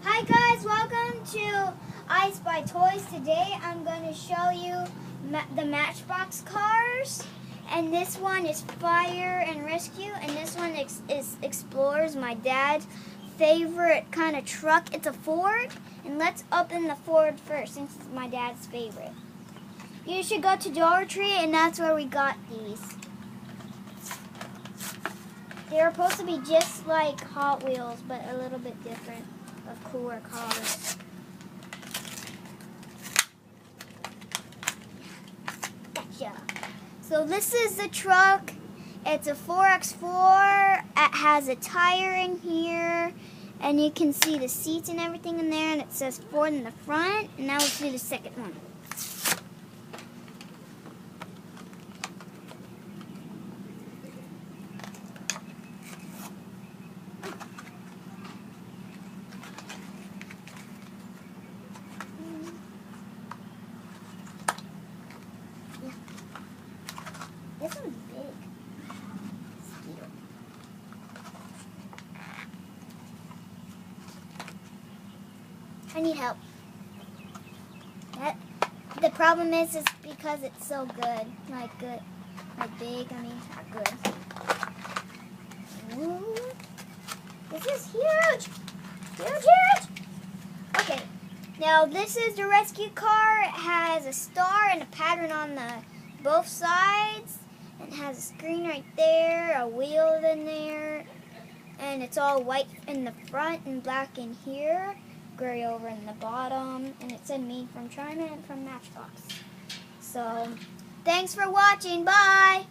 Hi guys, welcome to ispytoyz. Today I'm going to show you the Matchbox cars, and this one is fire and rescue, and this one is explorers, my dad's favorite kind of truck. It's a Ford, and let's open the Ford first since it's my dad's favorite. You should go to Dollar Tree, and that's where we got these. They're supposed to be just like Hot Wheels, but a little bit different, of cooler cars. Gotcha. So this is the truck. It's a 4x4. It has a tire in here, and you can see the seats and everything in there, and it says Ford in the front. And now let's do the second one. This one's big. Mosquito. I need help. The problem is because it's so good. Like big, I mean not good. Ooh. This is huge! Huge! Okay. Now this is the rescue car. It has a star and a pattern on both sides. It has a screen right there, a wheel in there, and it's all white in the front and black in here, gray over in the bottom, and it said made from China and from Matchbox. So, thanks for watching. Bye!